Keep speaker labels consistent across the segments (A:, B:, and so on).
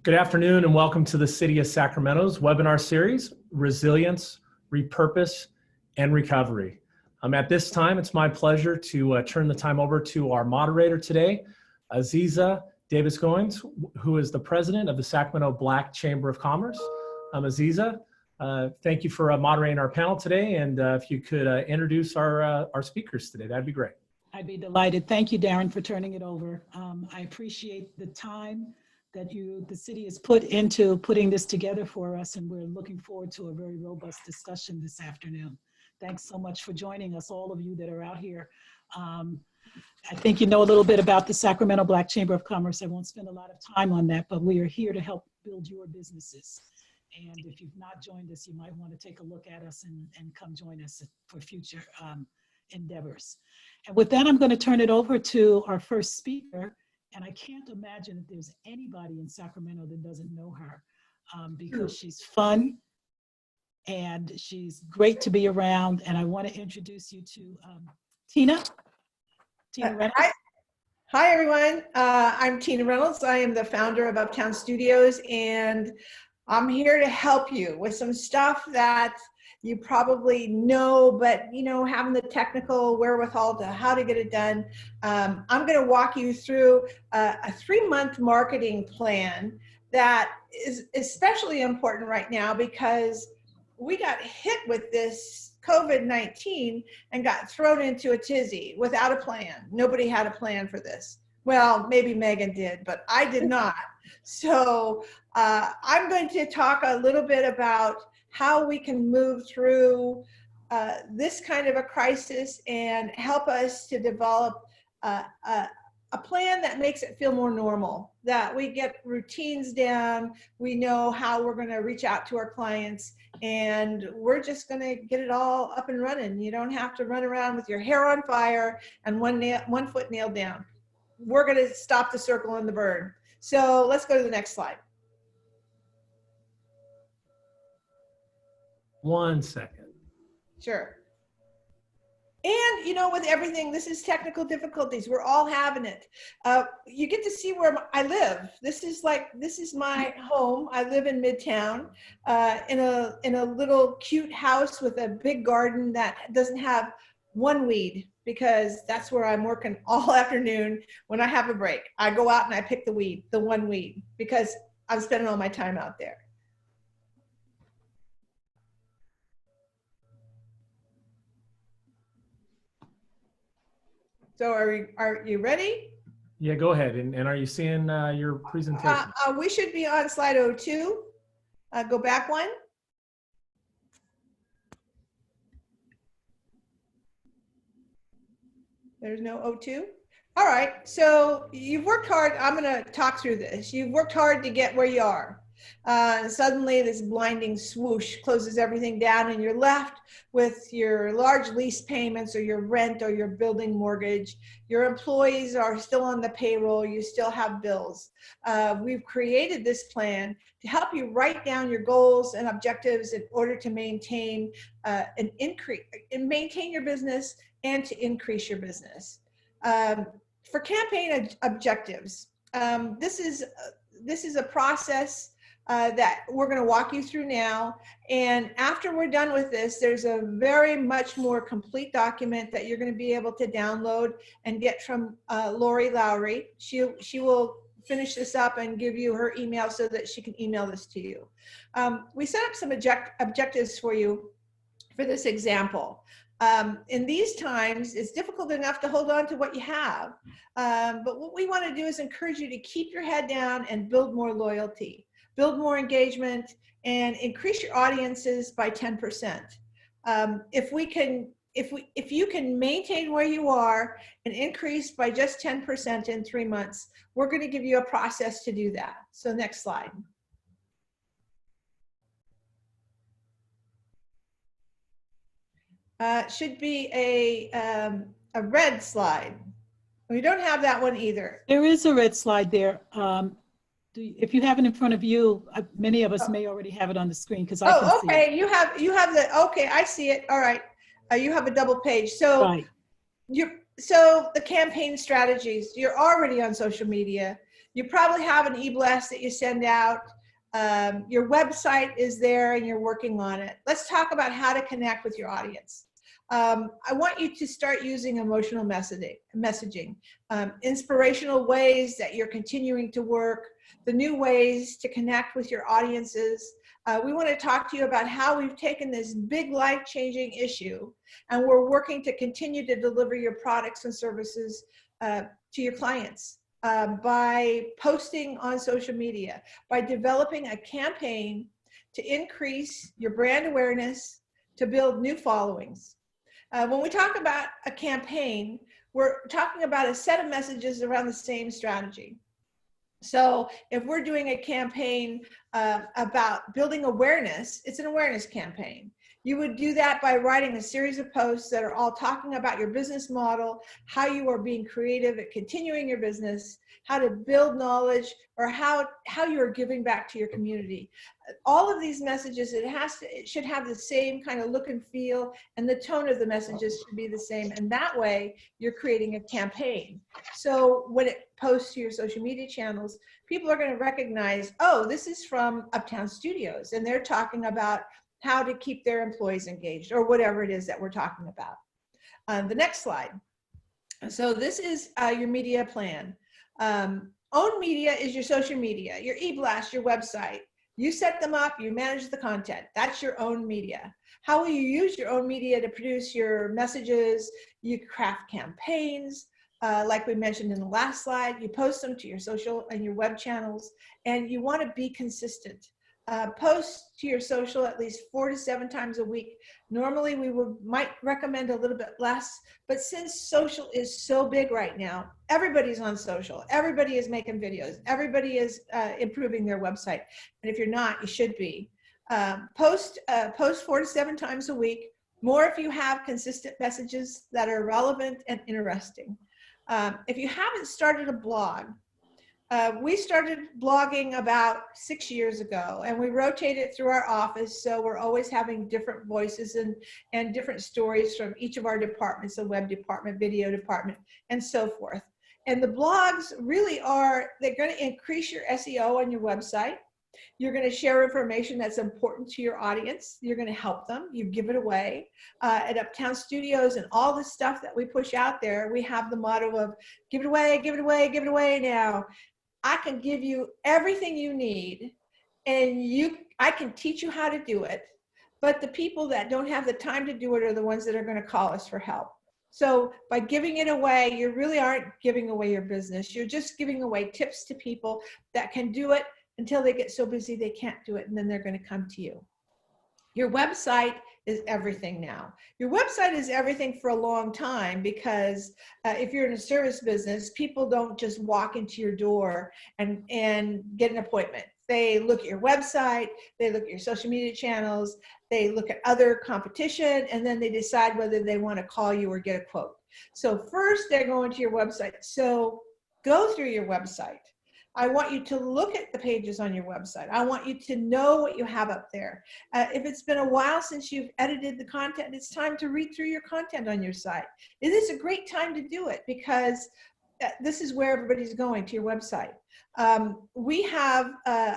A: Good afternoon and welcome to the City of Sacramento's webinar series, Resilience, Repurpose, and Recovery. At this time, it's my pleasure to turn the time over to our moderator today, Azizza Davis-Goines, who is the president of the Sacramento Black Chamber of Commerce. Azizza, thank you for moderating our panel today, and if you could introduce our speakers today, that'd be great.
B: I'd be delighted. Thank you, Darren, for turning it over. I appreciate the time that the city has put into putting this together for us, and we're looking forward to a very robust discussion this afternoon. Thanks so much for joining us, all of you that are out here. I think you know a little bit about the Sacramento Black Chamber of Commerce. I won't spend a lot of time on that, but we are here to help build your businesses. And if you've not joined us, you might want to take a look at us and come join us for future endeavors. And with that, I'm going to turn it over to our first speaker. And I can't imagine that there's anybody in Sacramento that doesn't know her because she's fun and she's great to be around. And I want to introduce you to Tina Reynolds.
C: Hi, everyone. I'm Tina Reynolds. I am the founder of Uptown Studios, and I'm here to help you with some stuff that you probably know, but having the technical wherewithal to how to get it done. I'm going to walk you through a 3-month marketing plan that is especially important right now because we got hit with this COVID-19 and got thrown into a tizzy without a plan. Nobody had a plan for this. Well, maybe Meghan did, but I did not. So I'm going to talk a little bit about how we can move through this kind of a crisis and help us to develop a plan that makes it feel more normal, that we get routines down, we know how we're going to reach out to our clients, and we're just going to get it all up and running. You don't have to run around with your hair on fire and one foot nailed down. We're going to stop the circle and the burn. So let's go to the next slide.
A: 1 second.
C: Sure. And with everything, this is technical difficulties. We're all having it. You get to see where I live. This is my home. I live in Midtown, in a little cute house with a big garden that doesn't have one weed, because that's where I'm working all afternoon. When I have a break, I go out and I pick the one weed, because I'm spending all my time out there. So are you ready?
A: Yeah, go ahead. And are you seeing your presentation?
C: We should be on slide 02. Go back one. There's no 02. All right, so you've worked hard. I'm going to talk through this. You've worked hard to get where you are. Suddenly this blinding swoosh closes everything down, and you're left with your large lease payments or your rent or your building mortgage. Your employees are still on the payroll. You still have bills. We've created this plan to help you write down your goals and objectives in order to maintain maintain your business and to increase your business. For campaign objectives, this is a process that we're going to walk you through now. And after we're done with this, there's a very much more complete document that you're going to be able to download and get from Lori Lowry. She will finish this up and give you her email so that she can email this to you. We set up some objectives for you for this example. In these times, it's difficult enough to hold on to what you have. But what we want to do is encourage you to keep your head down and build more loyalty, build more engagement, and increase your audiences by 10%. If you can maintain where you are and increase by just 10% in 3 months, we're going to give you a process to do that. So next slide. Should be a red slide. We don't have that one either.
B: There is a red slide there. If you have it in front of you, many of us may already have it on the screen because I can see it.
C: Okay, you have the, okay, I see it. All right, you have a double page. So
B: right.
C: So the campaign strategies, you're already on social media. You probably have an e-blast that you send out. Your website is there and you're working on it. Let's talk about how to connect with your audience. I want you to start using emotional messaging, inspirational ways that you're continuing to work, the new ways to connect with your audiences. We want to talk to you about how we've taken this big life-changing issue and we're working to continue to deliver your products and services to your clients by posting on social media, by developing a campaign to increase your brand awareness, to build new followings. When we talk about a campaign, we're talking about a set of messages around the same strategy. So if we're doing a campaign about building awareness, it's an awareness campaign. You would do that by writing a series of posts that are all talking about your business model, how you are being creative at continuing your business, how to build knowledge, or how you are giving back to your community. All of these messages, it should have the same kind of look and feel, and the tone of the messages should be the same. And that way, you're creating a campaign. So when it posts to your social media channels, people are going to recognize, oh, this is from Uptown Studios, and they're talking about how to keep their employees engaged, or whatever it is that we're talking about. The next slide. So this is your media plan. Owned media is your social media, your e-blast, your website. You set them up, you manage the content. That's your own media. How will you use your own media to produce your messages? You craft campaigns, like we mentioned in the last slide. You post them to your social and your web channels, and you want to be consistent. Post to your social at least 4 to 7 times a week. Normally we might recommend a little bit less, but since social is so big right now, everybody's on social. Everybody is making videos. Everybody is improving their website. And if you're not, you should be. Post 4 to 7 times a week. More if you have consistent messages that are relevant and interesting. If you haven't started a blog, we started blogging about 6 years ago, and we rotate it through our office, so we're always having different voices and different stories from each of our departments, the web department, video department, and so forth. And the blogs really they're going to increase your SEO on your website. You're going to share information that's important to your audience. You're going to help them. You give it away. At Uptown Studios and all the stuff that we push out there, we have the motto of give it away, give it away, give it away now. I can give you everything you need, and I can teach you how to do it. But the people that don't have the time to do it are the ones that are going to call us for help. So by giving it away, you really aren't giving away your business. You're just giving away tips to people that can do it until they get so busy they can't do it, and then they're going to come to you. Your website is everything now. Your website is everything for a long time, because if you're in a service business, people don't just walk into your door and get an appointment. They look at your website, they look at your social media channels, they look at other competition, and then they decide whether they want to call you or get a quote. So first they're going to your website. So go through your website. I want you to look at the pages on your website. I want you to know what you have up there. If it's been a while since you've edited the content, it's time to read through your content on your site. It is a great time to do it, because this is where everybody's going, to your website. I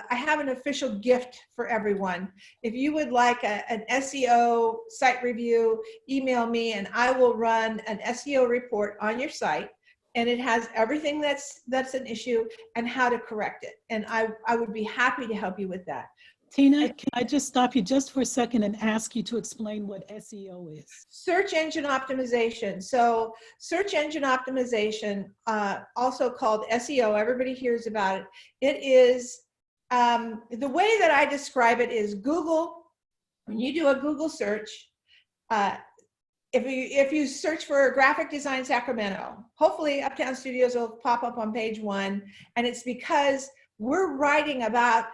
C: have an official gift for everyone. If you would like an SEO site review, email me and I will run an SEO report on your site. And it has everything that's an issue and how to correct it. And I would be happy to help you with that.
B: Tina, can I just stop you just for a second and ask you to explain what SEO is? Search
C: engine optimization. So search engine optimization, also called SEO, everybody hears about it. It is, the way that I describe it is Google, when you do a Google search, if you search for graphic design Sacramento, hopefully Uptown Studios will pop up on page 1, and it's because we're writing about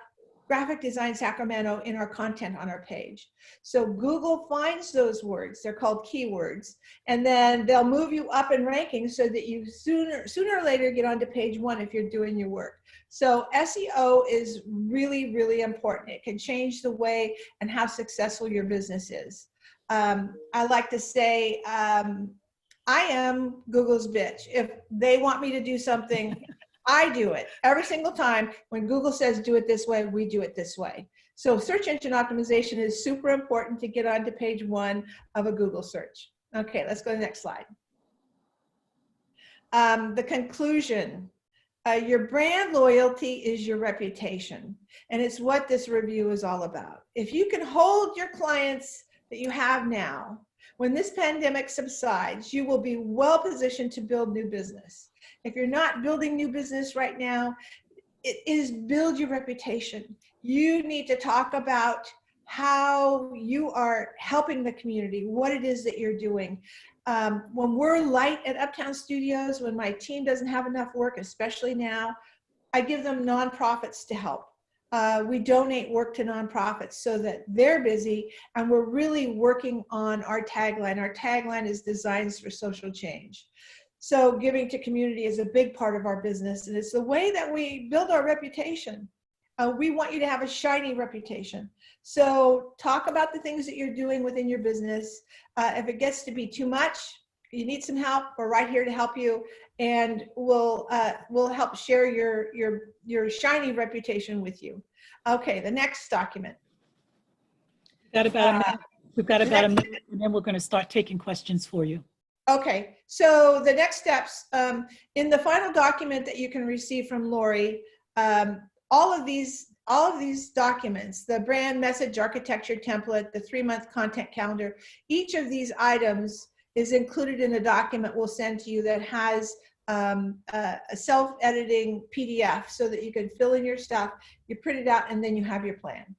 C: graphic design Sacramento in our content on our page. So Google finds those words, they're called keywords, and then they'll move you up in ranking so that you sooner or later get onto page 1 if you're doing your work. So SEO is really, really important. It can change the way and how successful your business is. I like to say, I am Google's bitch. If they want me to do something, I do it every single time. When Google says do it this way, we do it this way. So search engine optimization is super important to get onto page 1 of a Google search. Okay, let's go to the next slide. The conclusion. Your brand loyalty is your reputation, and it's what this review is all about. If you can hold your clients that you have now, when this pandemic subsides, you will be well positioned to build new business. If you're not building new business right now, it is build your reputation. You need to talk about how you are helping the community, what it is that you're doing. When we're light at Uptown Studios, when my team doesn't have enough work, especially now, I give them nonprofits to help. We donate work to nonprofits so that they're busy, and we're really working on our tagline. Our tagline is Designs for Social Change. So giving to community is a big part of our business, and it's the way that we build our reputation. We want you to have a shiny reputation. So talk about the things that you're doing within your business. If it gets to be too much, you need some help, we're right here to help you, and we'll help share your shiny reputation with you. Okay, the next document.
B: We've got about a minute, and then we're going to start taking questions for you.
C: Okay, so the next steps, in the final document that you can receive from Lori, all of these documents, the brand message architecture template, the 3-month content calendar, each of these items is included in a document we'll send to you that has a self-editing PDF so that you can fill in your stuff, you print it out, and then you have your plan.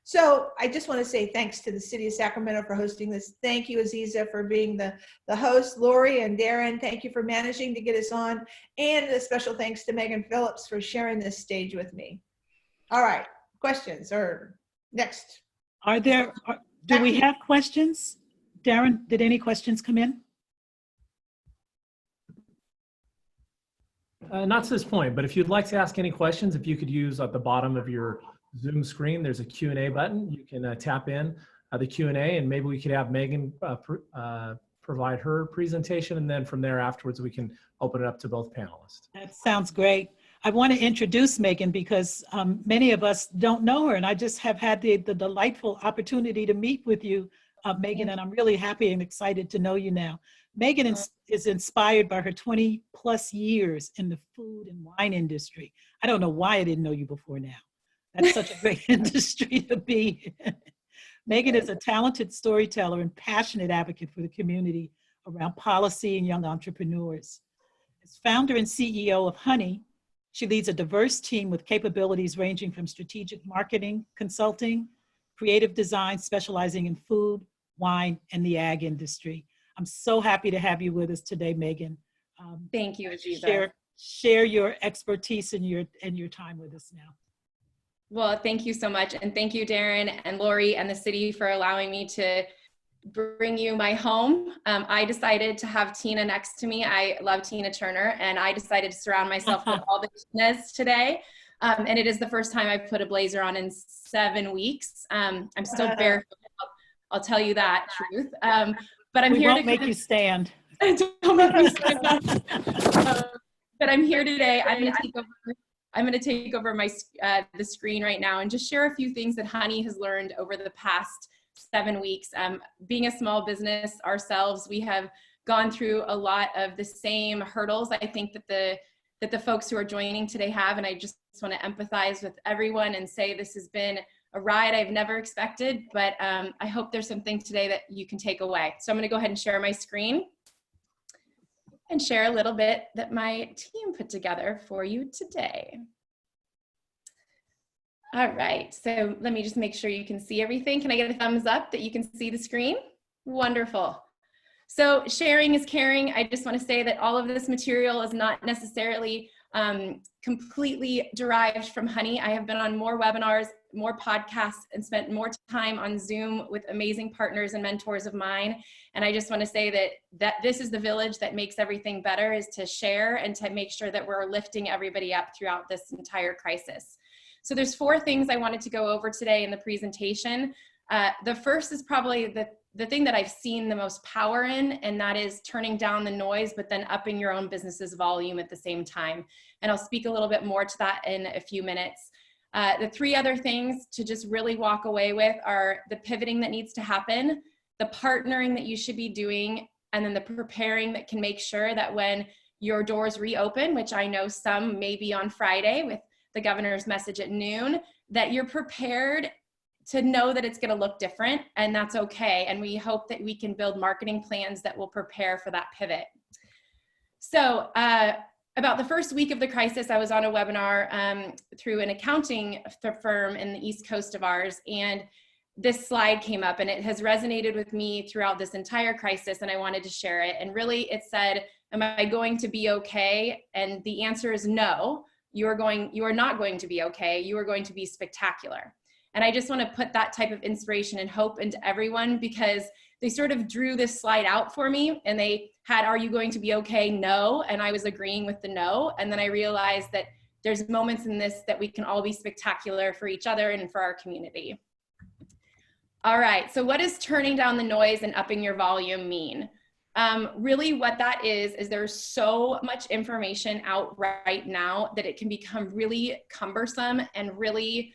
C: So I just want to say thanks to the City of Sacramento for hosting this. Thank you, Azizza, for being the host. Lori and Darren, thank you for managing to get us on. And a special thanks to Meghan Phillips for sharing this stage with me. All right, questions or next.
B: Do we have questions? Darren, did any questions come in?
A: Not to this point, but if you'd like to ask any questions, if you could use at the bottom of your Zoom screen, there's a Q&A button. You can tap in the Q&A, and maybe we could have Meghan provide her presentation, and then from there afterwards we can open it up to both panelists.
B: That sounds great. I want to introduce Meghan because many of us don't know her, and I just have had the delightful opportunity to meet with you, Meghan, and I'm really happy and excited to know you now. Meghan is inspired by her 20 plus years in the food and wine industry. I don't know why I didn't know you before now. That's such a great industry to be in. Meghan is a talented storyteller and passionate advocate for the community around policy and young entrepreneurs. As founder and CEO of Honey, she leads a diverse team with capabilities ranging from strategic marketing, consulting, creative design, specializing in food, wine, and the ag industry. I'm so happy to have you with us today, Meghan.
D: Thank you, Azizza.
B: Share your expertise and your time with us now.
D: Well, thank you so much. And thank you, Darren and Lori and the city for allowing me to bring you my home. I decided to have Tina next to me. I love Tina Turner, and I decided to surround myself with all the Tinas today. And it is the first time I've put a blazer on in 7 weeks. I'm still barefoot. I'll tell you that truth. But I'm here to
B: make you stand.
D: Don't make me stand up. But I'm here today. I'm going to take over my the screen right now and just share a few things that Honey has learned over the past 7 weeks. Being a small business ourselves, we have gone through a lot of the same hurdles I think that the folks who are joining today have, and I just want to empathize with everyone and say this has been a ride I've never expected, but I hope there's something today that you can take away. So I'm going to go ahead and share my screen and share a little bit that my team put together for you today. All right, so let me just make sure you can see everything. Can I get a thumbs up that you can see the screen? Wonderful. So sharing is caring. I just want to say that all of this material is not necessarily completely derived from Honey. I have been on more webinars, more podcasts, and spent more time on Zoom with amazing partners and mentors of mine. And I just want to say that this is the village that makes everything better, is to share and to make sure that we're lifting everybody up throughout this entire crisis. So there's 4 things I wanted to go over today in the presentation. The first is probably the thing that I've seen the most power in, and that is turning down the noise, but then upping your own business's volume at the same time. And I'll speak a little bit more to that in a few minutes. The three other things to just really walk away with are the pivoting that needs to happen, the partnering that you should be doing, and then the preparing that can make sure that when your doors reopen, which I know some may be on Friday with the governor's message at noon, that you're prepared to know that it's going to look different, and that's okay. And we hope that we can build marketing plans that will prepare for that pivot. So about the first week of the crisis, I was on a webinar through an accounting firm in the East Coast of ours, and this slide came up, and it has resonated with me throughout this entire crisis, and I wanted to share it. And really it said, am I going to be okay? And the answer is no. You are not going to be okay. You are going to be spectacular. And I just want to put that type of inspiration and hope into everyone, because they sort of drew this slide out for me, and they had, are you going to be okay? No. And I was agreeing with the no. And then I realized that there's moments in this that we can all be spectacular for each other and for our community. All right, so what does turning down the noise and upping your volume mean? Really what that is there's so much information out right now that it can become really cumbersome and really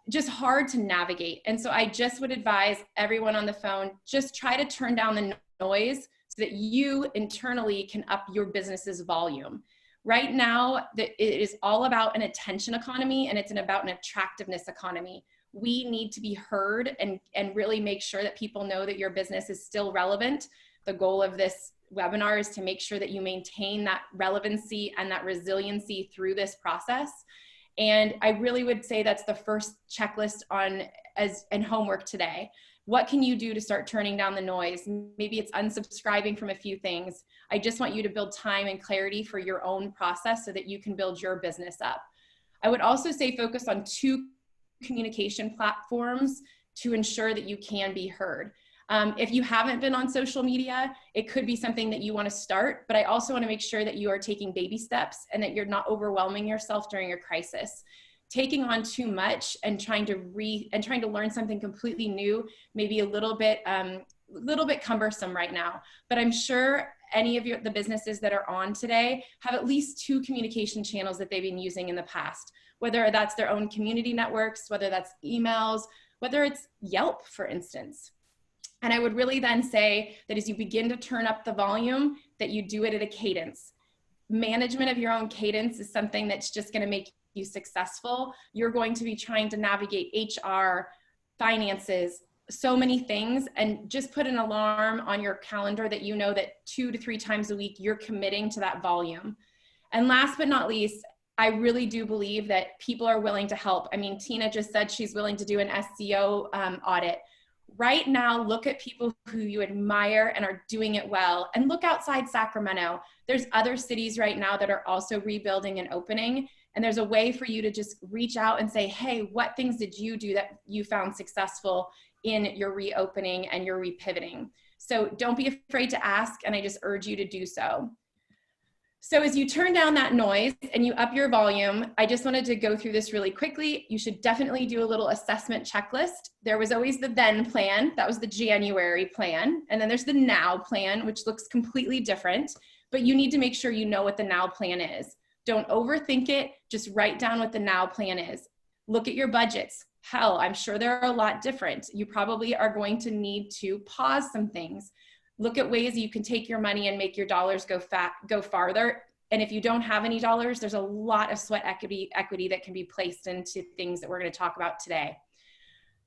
D: just hard to navigate. And so I just would advise everyone on the phone, just try to turn down the noise so that you internally can up your business's volume. Right now, it is all about an attention economy, and it's about an attractiveness economy. We need to be heard and really make sure that people know that your business is still relevant. The goal of this webinar is to make sure that you maintain that relevancy and that resiliency through this process. And I really would say that's the first checklist and homework today. What can you do to start turning down the noise? Maybe it's unsubscribing from a few things. I just want you to build time and clarity for your own process so that you can build your business up. I would also say focus on 2 communication platforms to ensure that you can be heard. If you haven't been on social media, it could be something that you want to start, but I also want to make sure that you are taking baby steps and that you're not overwhelming yourself during a crisis. Taking on too much and trying to learn something completely new may be a little bit cumbersome right now, but I'm sure any of the businesses that are on today have at least 2 communication channels that they've been using in the past, whether that's their own community networks, whether that's emails, whether it's Yelp, for instance. And I would really then say that as you begin to turn up the volume, that you do it at a cadence. Management of your own cadence is something that's just going to make you successful. You're going to be trying to navigate HR, finances, so many things, and just put an alarm on your calendar that you know that 2 to 3 times a week you're committing to that volume. And last but not least, I really do believe that people are willing to help. I mean, Tina just said she's willing to do an SEO audit. Right now, look at people who you admire and are doing it well, and look outside Sacramento. There's other cities right now that are also rebuilding and opening, and there's a way for you to just reach out and say, hey, what things did you do that you found successful in your reopening and your repivoting? So don't be afraid to ask, and I just urge you to do so. So as you turn down that noise and you up your volume, I just wanted to go through this really quickly. You should definitely do a little assessment checklist. There was always the then plan, that was the January plan. And then there's the now plan, which looks completely different, but you need to make sure you know what the now plan is. Don't overthink it, just write down what the now plan is. Look at your budgets. Hell, I'm sure they're a lot different. You probably are going to need to pause some things. Look at ways you can take your money and make your dollars go farther. And if you don't have any dollars, there's a lot of sweat equity that can be placed into things that we're going to talk about today.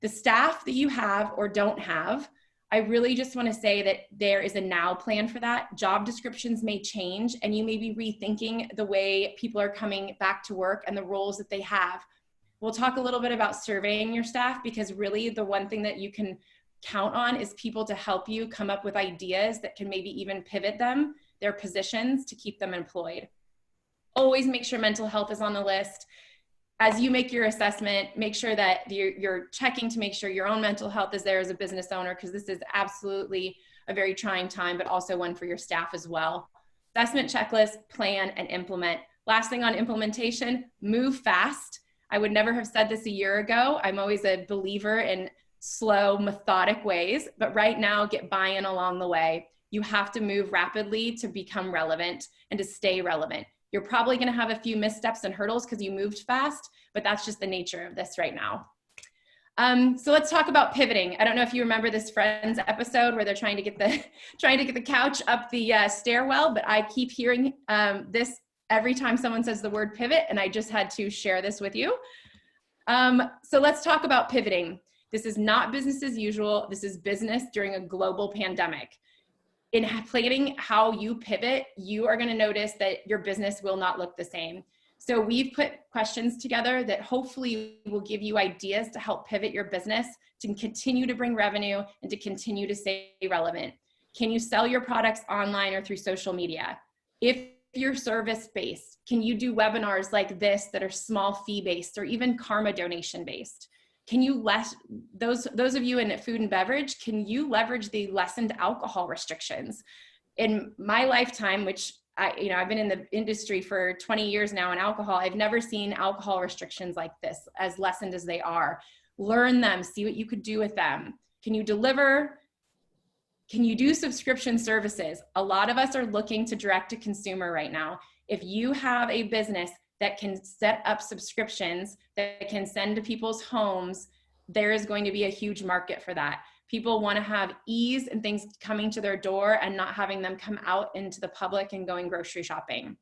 D: The staff that you have or don't have, I really just want to say that there is a now plan for that. Job descriptions may change, and you may be rethinking the way people are coming back to work and the roles that they have. We'll talk a little bit about surveying your staff, because really the one thing that you can count on is people to help you come up with ideas that can maybe even pivot them, their positions, to keep them employed. Always make sure mental health is on the list. As you make your assessment, make sure that you're checking to make sure your own mental health is there as a business owner, because this is absolutely a very trying time, but also one for your staff as well. Assessment checklist, plan, and implement. Last thing on implementation, move fast. I would never have said this a year ago. I'm always a believer in slow, methodic ways, but right now get buy-in along the way. You have to move rapidly to become relevant and to stay relevant. You're probably going to have a few missteps and hurdles because you moved fast, but that's just the nature of this right now. So let's talk about pivoting. I don't know if you remember this Friends episode where they're trying to get the couch up the stairwell, but I keep hearing this every time someone says the word pivot, and I just had to share this with you. So let's talk about pivoting. This is not business as usual. This is business during a global pandemic. In planning how you pivot, you are going to notice that your business will not look the same. So we've put questions together that hopefully will give you ideas to help pivot your business to continue to bring revenue and to continue to stay relevant. Can you sell your products online or through social media? If you're service-based, can you do webinars like this that are small fee-based or even karma donation-based? Can you those of you in food and beverage, can you leverage the lessened alcohol restrictions? In my lifetime, which I've been in the industry for 20 years now in alcohol, I've never seen alcohol restrictions like this, as lessened as they are. Learn them, see what you could do with them. Can you deliver? Can you do subscription services? A lot of us are looking to direct to consumer right now. If you have a business that can set up subscriptions, that can send to people's homes, there is going to be a huge market for that. People want to have ease and things coming to their door and not having them come out into the public and going grocery shopping.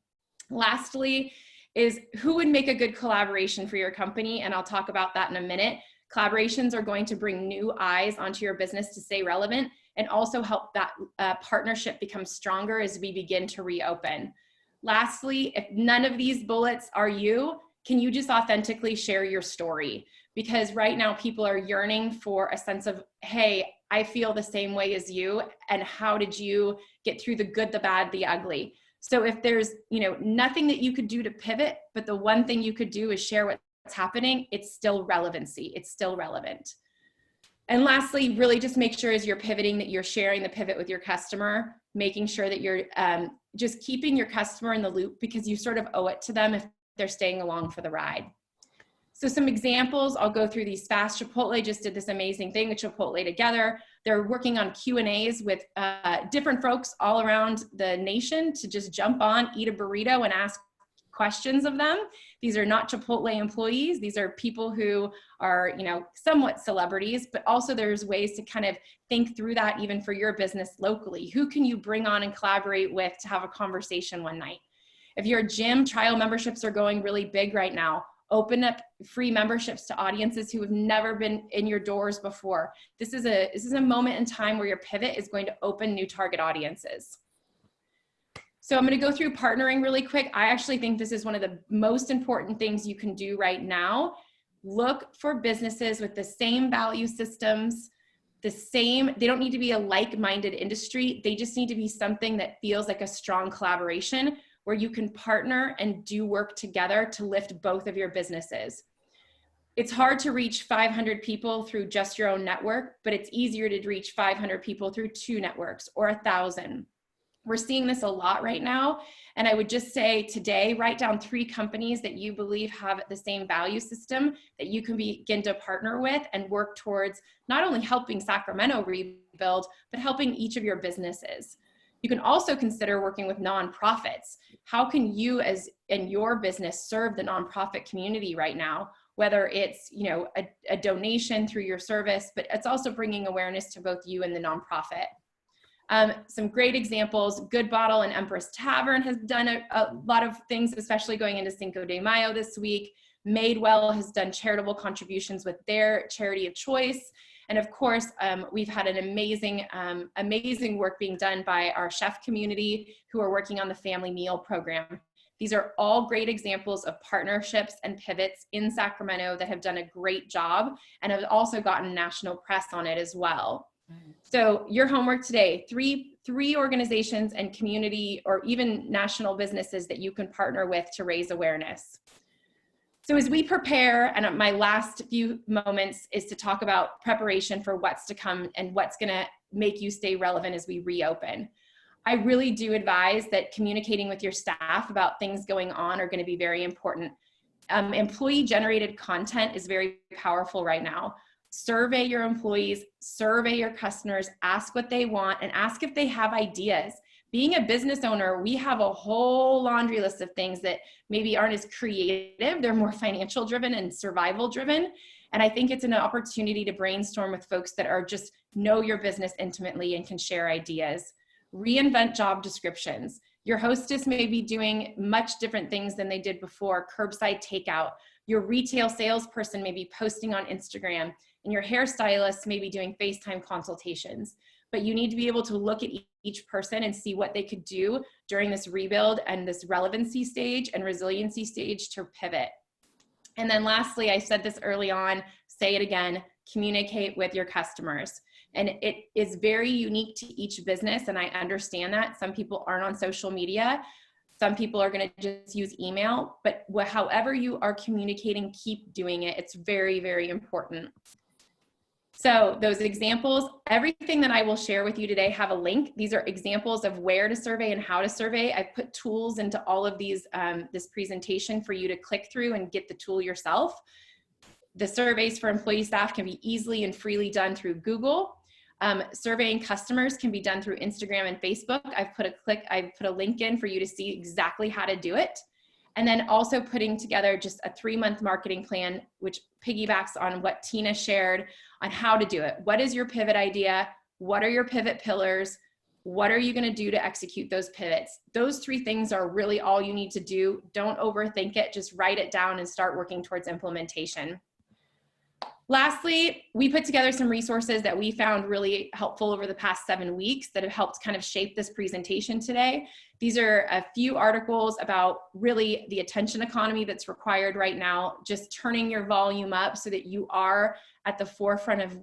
D: Lastly is who would make a good collaboration for your company, and I'll talk about that in a minute. Collaborations are going to bring new eyes onto your business to stay relevant and also help that partnership become stronger as we begin to reopen. Lastly, if none of these bullets are you, can you just authentically share your story? Because right now people are yearning for a sense of, hey, I feel the same way as you, and how did you get through the good, the bad, the ugly? So if there's nothing that you could do to pivot, but the one thing you could do is share what's happening, it's still relevancy, it's still relevant. And lastly, really just make sure as you're pivoting that you're sharing the pivot with your customer, making sure that you're just keeping your customer in the loop, because you sort of owe it to them if they're staying along for the ride. So some examples, I'll go through these fast. Chipotle just did this amazing thing with Chipotle Together. They're working on Q&As with different folks all around the nation to just jump on, eat a burrito, and ask questions of them. These are not Chipotle employees. These are people who are, somewhat celebrities, but also there's ways to kind of think through that even for your business locally. Who can you bring on and collaborate with to have a conversation one night? If you're a gym, trial memberships are going really big right now. Open up free memberships to audiences who have never been in your doors before. This is a moment in time where your pivot is going to open new target audiences. So I'm going to go through partnering really quick. I actually think this is one of the most important things you can do right now. Look for businesses with the same value systems, they don't need to be a like-minded industry. They just need to be something that feels like a strong collaboration where you can partner and do work together to lift both of your businesses. It's hard to reach 500 people through just your own network, but it's easier to reach 500 people through 2 networks or 1,000. We're seeing this a lot right now. And I would just say today, write down 3 companies that you believe have the same value system that you can begin to partner with and work towards not only helping Sacramento rebuild, but helping each of your businesses. You can also consider working with nonprofits. How can you in your business serve the nonprofit community right now? Whether it's a donation through your service, but it's also bringing awareness to both you and the nonprofit. Some great examples, Good Bottle and Empress Tavern has done a lot of things, especially going into Cinco de Mayo this week. Madewell has done charitable contributions with their charity of choice. And of course, we've had an amazing work being done by our chef community who are working on the family meal program. These are all great examples of partnerships and pivots in Sacramento that have done a great job and have also gotten national press on it as well. So your homework today, three organizations and community or even national businesses that you can partner with to raise awareness. So as we prepare, and my last few moments is to talk about preparation for what's to come and what's gonna make you stay relevant as we reopen. I really do advise that communicating with your staff about things going on are gonna be very important. Employee generated content is very powerful right now. Survey your employees, survey your customers, ask what they want, and ask if they have ideas. Being a business owner, we have a whole laundry list of things that maybe aren't as creative. They're more financial driven and survival driven. And I think it's an opportunity to brainstorm with folks that are just know your business intimately and can share ideas. Reinvent job descriptions. Your hostess may be doing much different things than they did before, curbside takeout. Your retail salesperson may be posting on Instagram, and your hairstylist may be doing FaceTime consultations. But you need to be able to look at each person and see what they could do during this rebuild and this relevancy stage and resiliency stage to pivot. And then lastly, I said this early on, say it again, communicate with your customers. And it is very unique to each business, and I understand that. Some people aren't on social media. Some people are going to just use email, but however you are communicating, keep doing it. It's very, very important. So those examples, everything that I will share with you today have a link. These are examples of where to survey and how to survey. I put tools into all of these, this presentation for you to click through and get the tool yourself. The surveys for employee staff can be easily and freely done through Google. Surveying customers can be done through Instagram and Facebook. I've put a link in for you to see exactly how to do it. And then also putting together just a 3-month marketing plan, which piggybacks on what Tina shared on how to do it. What is your pivot idea? What are your pivot pillars? What are you going to do to execute those pivots? Those 3 things are really all you need to do. Don't overthink it. Just write it down and start working towards implementation. Lastly, we put together some resources that we found really helpful over the past 7 weeks that have helped kind of shape this presentation today. These are a few articles about really the attention economy that's required right now, just turning your volume up so that you are at the forefront of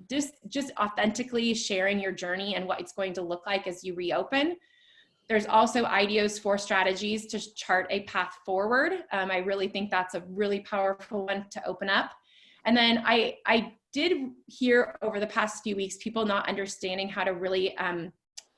D: just authentically sharing your journey and what it's going to look like as you reopen. There's also ideas for strategies to chart a path forward. I really think that's a really powerful one to open up. And then I did hear over the past few weeks, people not understanding how to really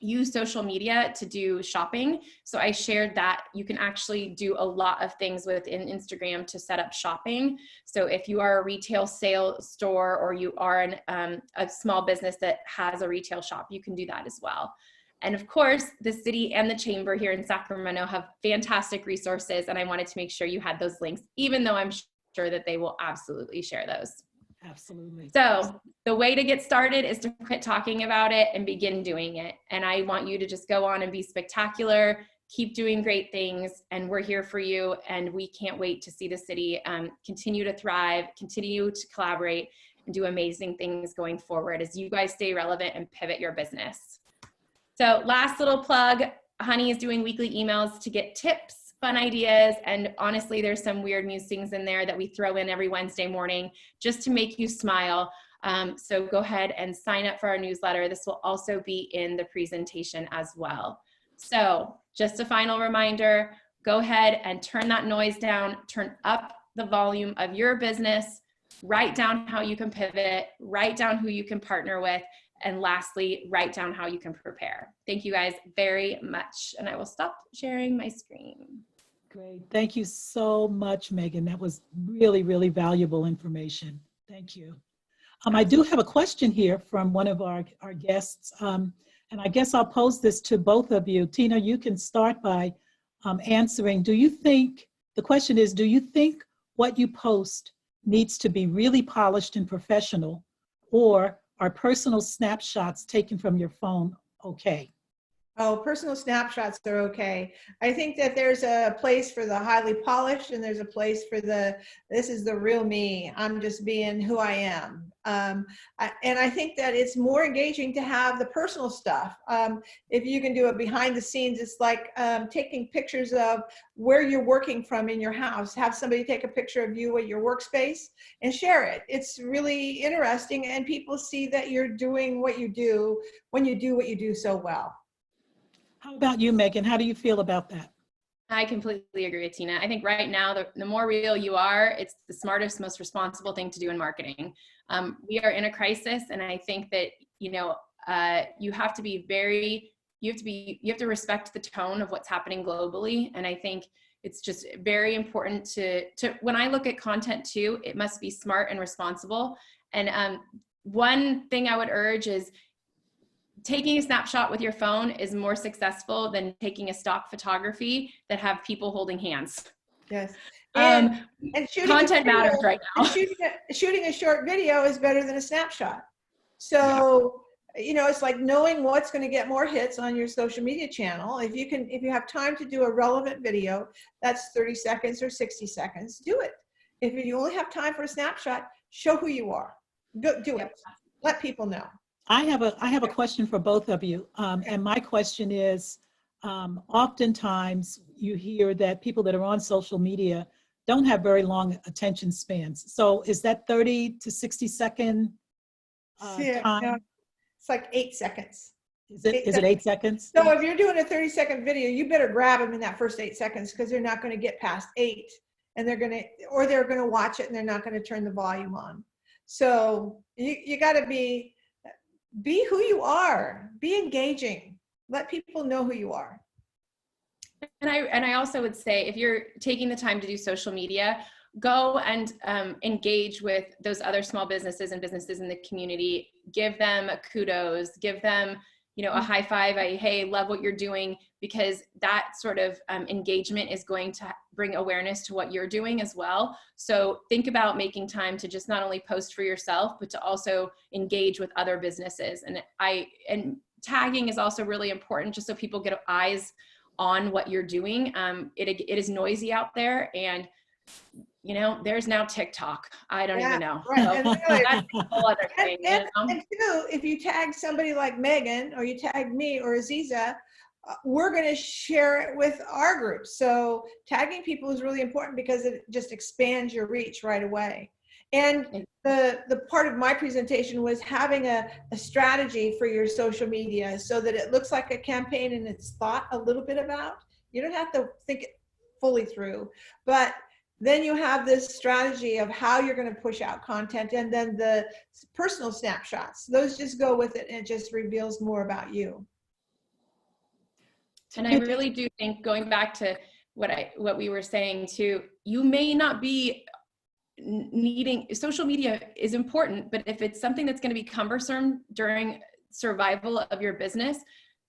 D: use social media to do shopping. So I shared that you can actually do a lot of things within Instagram to set up shopping. So if you are a retail sales store or you are a small business that has a retail shop, you can do that as well. And of course, the city and the chamber here in Sacramento have fantastic resources, and I wanted to make sure you had those links, even though I'm sure that they will absolutely share those.
B: Absolutely.
D: So the way to get started is to quit talking about it and begin doing it. And I want you to just go on and be spectacular, keep doing great things, and we're here for you. And we can't wait to see the city continue to thrive, continue to collaborate, and do amazing things going forward as you guys stay relevant and pivot your business. So last little plug, Honey is doing weekly emails to get tips, fun ideas, and honestly, there's some weird musings in there that we throw in every Wednesday morning just to make you smile. So go ahead and sign up for our newsletter. This will also be in the presentation as well. So just a final reminder, go ahead and turn that noise down, turn up the volume of your business, write down how you can pivot, write down who you can partner with, and lastly, write down how you can prepare. Thank you guys very much. And I will stop sharing my screen.
B: Great. Thank you so much, Megan. That was really, really valuable information. Thank you. I do have a question here from one of our guests. And I guess I'll pose this to both of you. Tina, you can start by answering. The question is, do you think what you post needs to be really polished and professional, or are personal snapshots taken from your phone okay?
C: Oh, personal snapshots are okay. I think that there's a place for the highly polished, and there's a place for this is the real me. I'm just being who I am. And I think that it's more engaging to have the personal stuff. If you can do it behind the scenes, it's like taking pictures of where you're working from in your house. Have somebody take a picture of you at your workspace and share it. It's really interesting, and people see that you're doing what you do when you do what you do so well.
B: How about you, Megan? How do you feel about that?
D: I completely agree with Tina. I think right now, the more real you are, it's the smartest, most responsible thing to do in marketing. We are in a crisis, and I think that, you have to be you have to respect the tone of what's happening globally. And I think, It's just very important to when I look at content too, it must be smart and responsible. And one thing I would urge is taking a snapshot with your phone is more successful than taking a stock photography that have people holding hands.
C: Yes. And shooting
D: content matters right now.
C: Shooting a short video is better than a snapshot. So, you know, it's like knowing what's going to get more hits on your social media channel. If you have time to do a relevant video, that's 30 seconds or 60 seconds, do it. If you only have time for a snapshot, show who you are. Do it. Let people know.
B: I have a question for both of you. And my question is, oftentimes you hear that people that are on social media don't have very long attention spans. So is that 30 to 60 second time?
C: No, it's like 8 seconds.
B: Is it 8 seconds?
C: So if you're doing a 30-second video, you better grab them in that first 8 seconds, because they're not going to get past 8, and they're going to watch it and they're not going to turn the volume on. So you got to be who you are, be engaging, let people know who you are.
D: And I also would say, if you're taking the time to do social media, go and engage with those other small businesses and businesses in the community. Give them kudos, give them, you know, a high five, hey, love what you're doing, because that sort of engagement is going to bring awareness to what you're doing as well. So think about making time to just not only post for yourself, but to also engage with other businesses. And tagging is also really important, just so people get eyes on what you're doing. It is noisy out there, and you know, there's now TikTok. I don't even know.
C: Right.
D: So that's a whole other thing.
C: And too, if you tag somebody like Meghan, or you tag me or Azizza, we're going to share it with our group. So tagging people is really important, because it just expands your reach right away. And the part of my presentation was having a strategy for your social media, so that it looks like a campaign and it's thought a little bit about. You don't have to think it fully through, but then you have this strategy of how you're going to push out content, and then the personal snapshots, those just go with it, and it just reveals more about you.
D: And I really do think, going back to what we were saying too, you may not be needing, social media is important, but if it's something that's going to be cumbersome during survival of your business,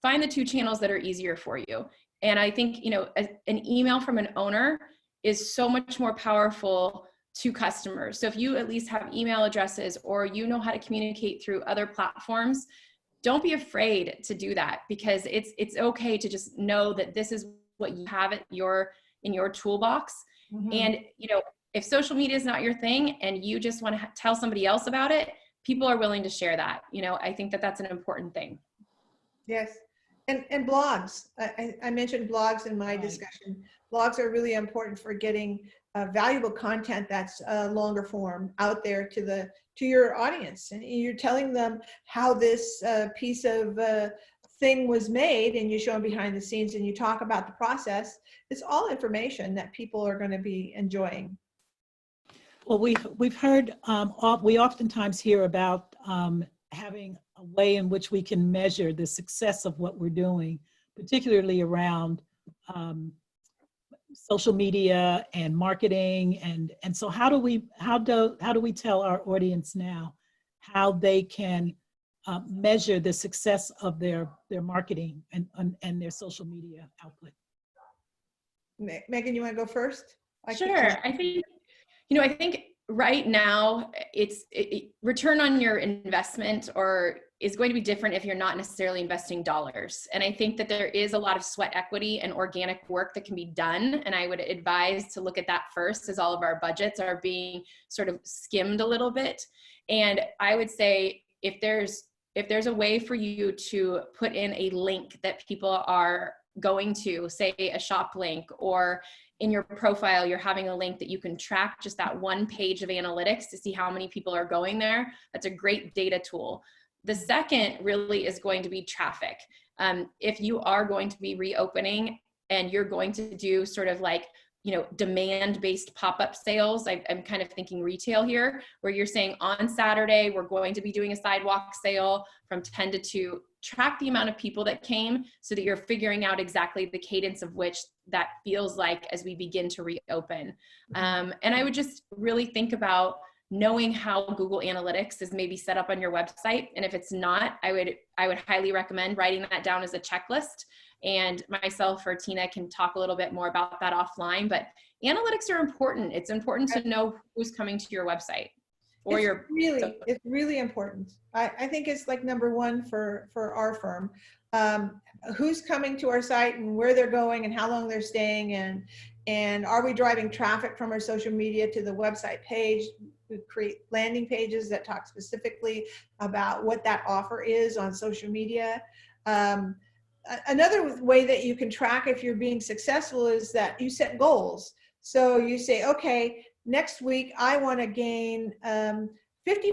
D: find the 2 channels that are easier for you. And I think, you know, an email from an owner is so much more powerful to customers. So if you at least have email addresses, or you know how to communicate through other platforms, don't be afraid to do that, because it's okay to just know that this is what you have in your toolbox. Mm-hmm. And, you know, if social media is not your thing and you just want to tell somebody else about it, people are willing to share that. You know, I think that that's an important thing.
C: Yes. And blogs. I mentioned blogs in my discussion. Blogs are really important for getting valuable content that's longer form out there to your audience. And you're telling them how this piece of thing was made, and you show them behind the scenes, and you talk about the process. It's all information that people are going to be enjoying.
B: Well, we've heard, we oftentimes hear about having a way in which we can measure the success of what we're doing, particularly around social media and marketing. And so how do we tell our audience now how they can measure the success of their marketing and their social media output?
C: Meghan, you want to go first?
D: Sure. I think right now it's return on your investment is going to be different if you're not necessarily investing dollars. And I think that there is a lot of sweat equity and organic work that can be done. And I would advise to look at that first, as all of our budgets are being sort of skimmed a little bit. And I would say, if there's a way for you to put in a link that people are going to, say a shop link, or in your profile, you're having a link that you can track just that one page of analytics to see how many people are going there. That's a great data tool. The second really is going to be traffic. If you are going to be reopening and you're going to do sort of like demand-based pop-up sales. I'm kind of thinking retail here, where you're saying on Saturday, we're going to be doing a sidewalk sale from 10 to 2. Track the amount of people that came so that you're figuring out exactly the cadence of which that feels like as we begin to reopen. And I would just really think about knowing how Google Analytics is maybe set up on your website. And if it's not, I would highly recommend writing that down as a checklist. And myself or Tina can talk a little bit more about that offline, but analytics are important. It's important to know who's coming to your website or
C: it's really important. I think it's like number one for our firm. Who's coming to our site and where they're going and how long they're staying, and are we driving traffic from our social media to the website page? We create landing pages that talk specifically about what that offer is on social media. Another way that you can track if you're being successful is that you set goals. So you say, okay, next week I want to gain 50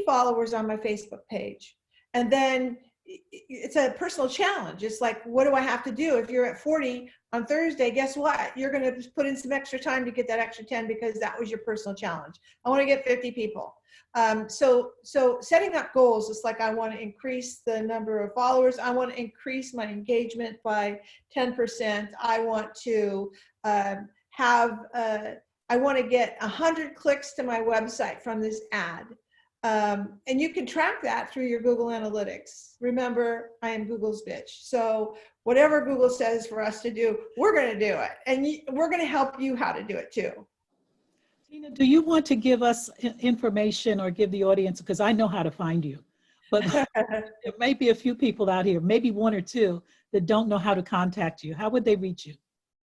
C: followers on my Facebook page. And then it's a personal challenge. It's like, what do I have to do? If you're at 40 on Thursday, guess what? You're going to put in some extra time to get that extra 10 because that was your personal challenge. I want to get 50 people. So setting up goals is like, I want to increase the number of followers. I want to increase my engagement by 10%. I want to I want to get 100 clicks to my website from this ad. And you can track that through your Google Analytics. Remember, I am Google's bitch. So whatever Google says for us to do, we're going to do it. And we're going to help you how to do it too.
B: Tina, do you want to give us information or give the audience, because I know how to find you, but there may be a few people out here, maybe one or two, that don't know how to contact you. How would they reach you?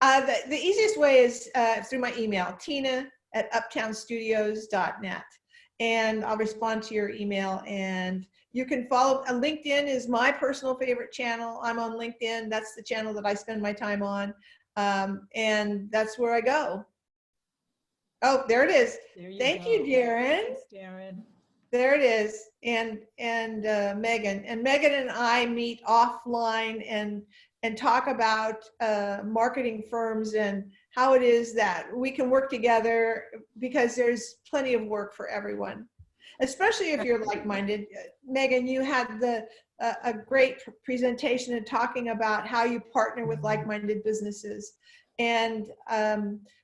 C: The easiest way is through my email, tina@uptownstudios.net. And I'll respond to your email, and you can follow. LinkedIn is my personal favorite channel. I'm on LinkedIn. That's the channel that I spend my time on. And that's where I go. Oh, there it is. Thank you, Darren.
B: Thanks, Darren.
C: There it is. And Meghan. And Meghan and I meet offline and talk about marketing firms and how it is that we can work together, because there's plenty of work for everyone, especially if you're like-minded. Meghan, you had a great presentation and talking about how you partner with like-minded businesses. And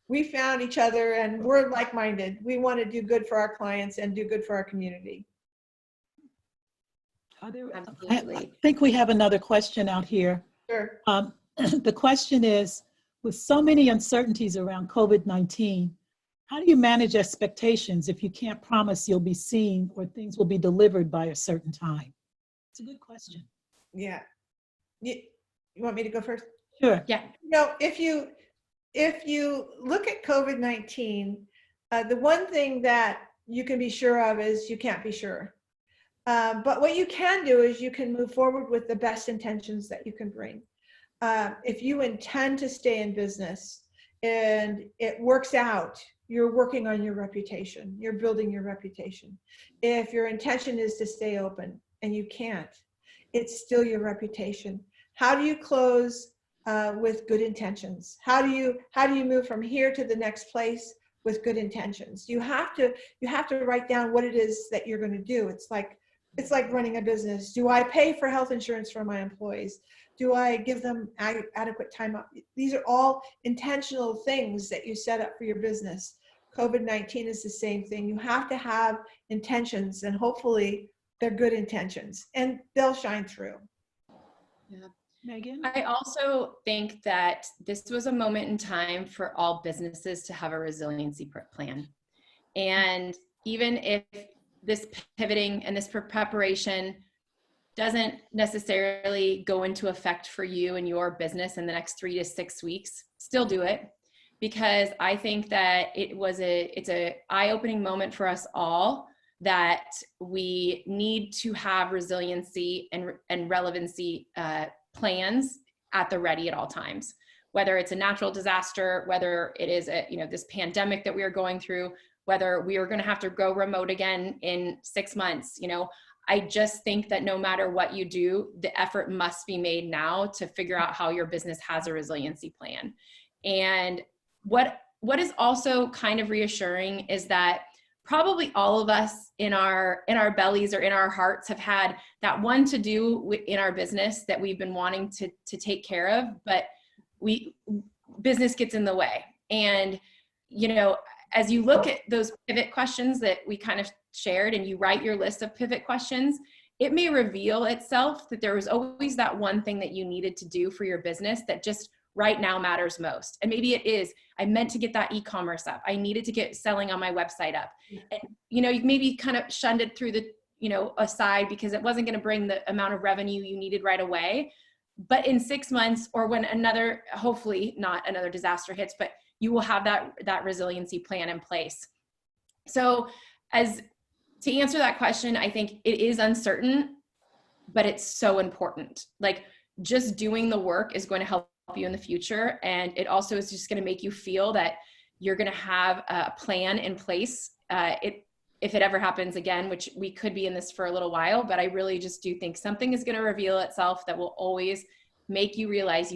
C: we found each other and we're like-minded. We want to do good for our clients and do good for our community.
B: I think we have another question out here.
C: Sure.
B: The question is, with so many uncertainties around COVID-19, how do you manage expectations if you can't promise you'll be seen or things will be delivered by a certain time? It's a good question.
C: Yeah. You want me to go first?
B: Sure.
D: Yeah.
C: If you look at COVID-19, the one thing that you can be sure of is you can't be sure. But what you can do is you can move forward with the best intentions that you can bring. If you intend to stay in business and it works out, you're working on your reputation. You're building your reputation. If your intention is to stay open and you can't, it's still your reputation. How do you close with good intentions? How do you move from here to the next place with good intentions? You have to write down what it is that you're going to do. It's like running a business. Do I pay for health insurance for my employees? Do I give them adequate time up? These are all intentional things that you set up for your business. COVID-19 is the same thing. You have to have intentions, and hopefully they're good intentions and they'll shine through.
B: Yeah. Meghan?
D: I also think that this was a moment in time for all businesses to have a resiliency plan. And even if this pivoting and this preparation doesn't necessarily go into effect for you and your business in the next 3 to 6 weeks, still do it, because I think that it's a eye-opening moment for us all that we need to have resiliency and relevancy plans at the ready at all times, whether it's a natural disaster, whether it is this pandemic that we are going through, whether we are going to have to go remote again in 6 months. I just think that no matter what you do, the effort must be made now to figure out how your business has a resiliency plan. And what what is also kind of reassuring is that probably all of us in our bellies or in our hearts have had that one to do in our business that we've been wanting to take care of, but business gets in the way. And, you know, as you look at those pivot questions that we kind of shared and you write your list of pivot questions, it may reveal itself that there was always that one thing that you needed to do for your business that just right now matters most. And maybe it is, I meant to get that e-commerce up. I needed to get selling on my website up. And, you know, you maybe kind of shunned it through the, you know, aside because it wasn't going to bring the amount of revenue you needed right away. But in 6 months, or when another, hopefully not another disaster hits, but you will have that resiliency plan in place. So to answer that question, I think it is uncertain, but it's so important. Like, just doing the work is going to help you in the future. And it also is just going to make you feel that you're going to have a plan in place. If it ever happens again, which we could be in this for a little while, but I really just do think something is going to reveal itself that will always make you realize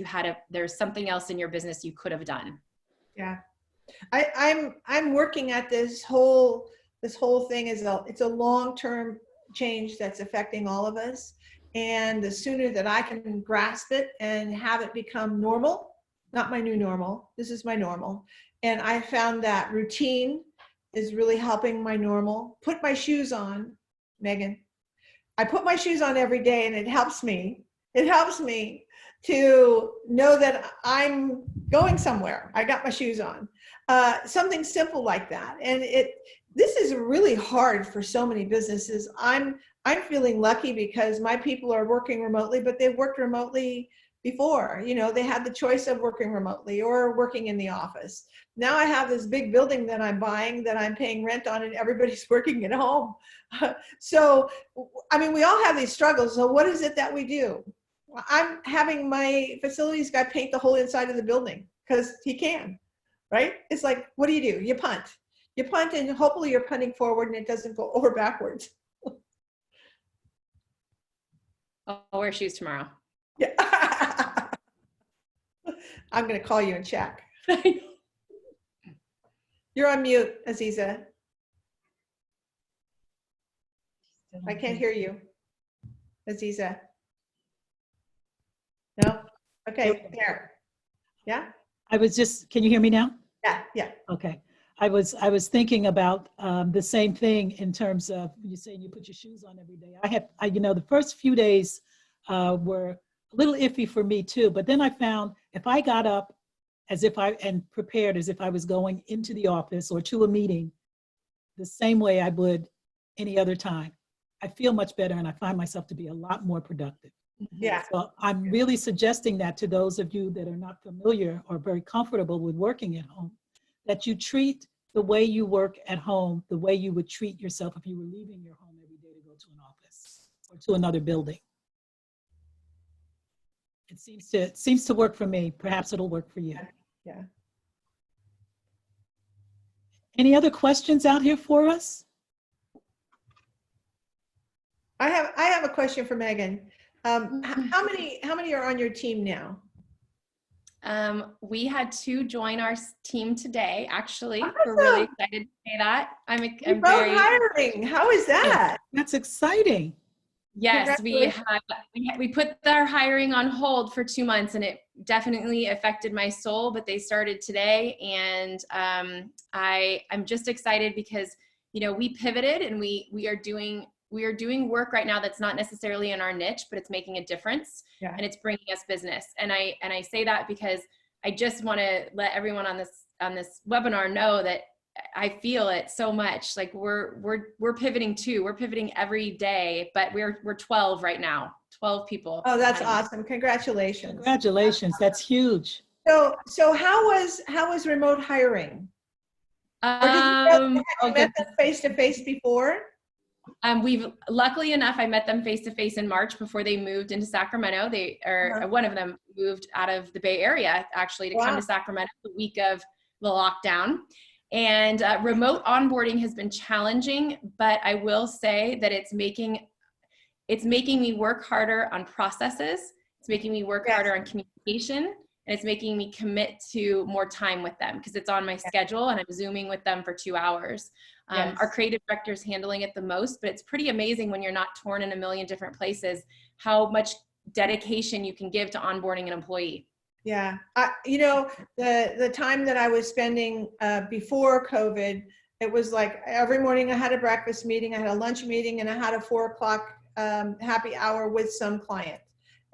D: there's something else in your business you could have done.
C: Yeah. I'm working at this whole thing it's a long-term change that's affecting all of us. And the sooner that I can grasp it and have it become normal, not my new normal, this is my normal. And I found that routine is really helping my normal. Put my shoes on, Megan. I put my shoes on every day and it helps me. It helps me to know that I'm going somewhere. I got my shoes on. Something simple like that. And this is really hard for so many businesses. I'm feeling lucky because my people are working remotely, but they've worked remotely before. You know, they had the choice of working remotely or working in the office. Now I have this big building that I'm buying that I'm paying rent on and everybody's working at home. So, I mean, we all have these struggles. So what is it that we do? I'm having my facilities guy paint the whole inside of the building because he can, right? It's like, what do? You punt. You punt and hopefully you're punting forward and it doesn't go over backwards.
D: I'll wear shoes tomorrow.
C: Yeah. I'm going to call you and check. You're on mute, Azizza. I can't hear you, Azizza. No? Okay, there. Yeah?
B: Can you hear me now?
C: Yeah.
B: Okay. I was thinking about the same thing in terms of you saying you put your shoes on every day. The first few days were a little iffy for me too, but then I found if I got up and prepared as if I was going into the office or to a meeting the same way I would any other time, I feel much better and I find myself to be a lot more productive.
C: Yeah.
B: So I'm really suggesting that to those of you that are not familiar or very comfortable with working at home, that you treat the way you work at home the way you would treat yourself if you were leaving your home every day to go to an office or to another building. It seems to work for me. Perhaps it'll work for you.
C: Yeah.
B: Any other questions out here for us?
C: I have a question for Megan. How many are on your team now?
D: We had 2 join our team today, actually.
C: Awesome.
D: We're really excited to say that. I'm
C: very hiring. How is that?
B: That's exciting.
D: Yes, we put our hiring on hold for 2 months and it definitely affected my soul, but they started today. And I'm just excited because, you know, we pivoted and we are doing work right now that's not necessarily in our niche, but it's making a difference.
C: Yeah.
D: And it's bringing us business. And I say that because I just want to let everyone on this webinar know that I feel it so much. Like we're pivoting too. We're pivoting every day, but we're 12 right now, 12 people.
C: Oh, that's awesome. Congratulations.
B: Congratulations. That's huge.
C: So how was remote hiring? Or did you met them face to face before?
D: Luckily enough, I met them face to face in March before they moved into Sacramento. One of them moved out of the Bay Area actually to come to Sacramento the week of the lockdown. And remote onboarding has been challenging, but I will say that it's making me work harder on processes. It's making me work harder on communication. and it's making me commit to more time with them because it's on my schedule and I'm Zooming with them for 2 hours.
C: Yes.
D: Our creative director is handling it the most, but it's pretty amazing when you're not torn in a million different places, how much dedication you can give to onboarding an employee.
C: Yeah, you know, the time that I was spending before COVID, it was like every morning I had a breakfast meeting, I had a lunch meeting, and I had a 4 o'clock happy hour with some client.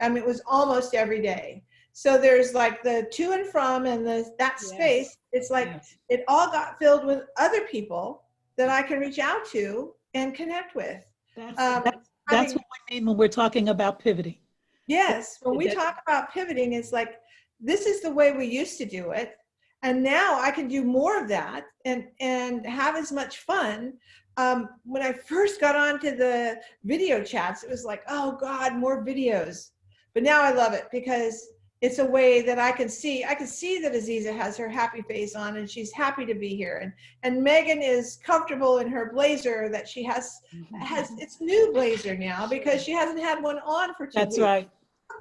C: I mean, it was almost every day. So there's like the to and from and that space.
B: Yes.
C: It's like
B: Yes.
C: it all got filled with other people that I can reach out to and connect with.
B: That's what we mean when we're talking about pivoting.
C: Yes, when we talk about pivoting, it's like, this is the way we used to do it. And now I can do more of that and have as much fun. When I first got onto the video chats, it was like, oh God, more videos. But now I love it because it's a way that I can see that Azizza has her happy face on and she's happy to be here. And Meghan is comfortable in her blazer that she has it's new blazer now because she hasn't had one on for 2 weeks.
B: That's right.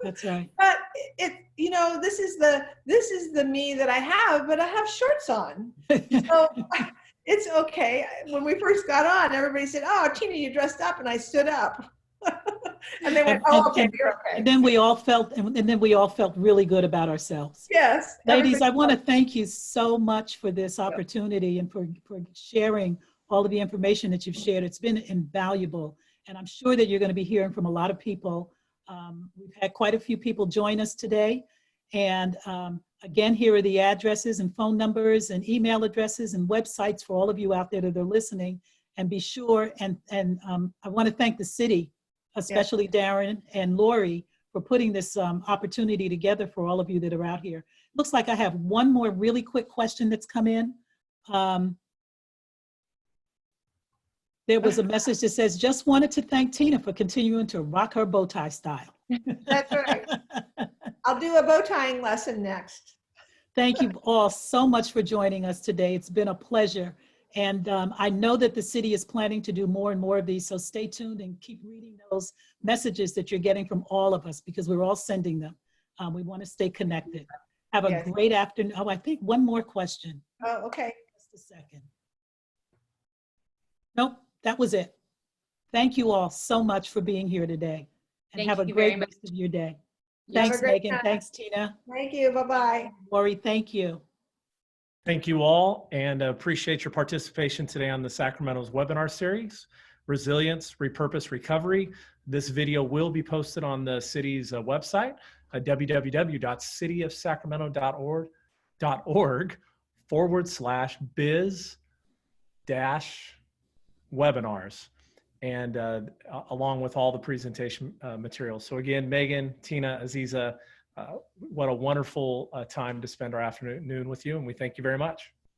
B: That's right.
C: But you know, this is the me that I have, but I have shorts on. So it's okay. When we first got on, everybody said, oh, Tina, you dressed up, and I stood up. And they went, oh, okay, you're okay.
B: And then we all felt really good about ourselves.
C: Yes.
B: Ladies, I want to thank you so much for this opportunity and for sharing all of the information that you've shared. It's been invaluable. And I'm sure that you're going to be hearing from a lot of people. We've had quite a few people join us today. And again, here are the addresses and phone numbers and email addresses and websites for all of you out there that are listening. And be sure, and I want to thank the city, especially Darren and Lori, for putting this opportunity together for all of you that are out here. Looks like I have one more really quick question that's come in. There was a message that says, just wanted to thank Tina for continuing to rock her bow tie style.
C: That's right. I'll do a bow tying lesson next.
B: Thank you all so much for joining us today. It's been a pleasure. And I know that the city is planning to do more and more of these, so stay tuned and keep reading those messages that you're getting from all of us because we're all sending them. We want to stay connected. Have a great afternoon. Oh, I think one more question.
C: Oh, okay.
B: Just a second. Nope, that was it. Thank you all so much for being here today. And have a great rest of your day. Thanks, Megan. Thanks, Tina.
C: Thank you. Bye-bye.
B: Lori, thank you.
A: Thank you all, and appreciate your participation today on the Sacramento's webinar series, Resilience, Repurpose, Recovery. This video will be posted on the city's website, www.cityofsacramento.org/biz-webinars, and along with all the presentation materials. So again, Megan, Tina, Azizza, what a wonderful time to spend our afternoon with you, and we thank you very much.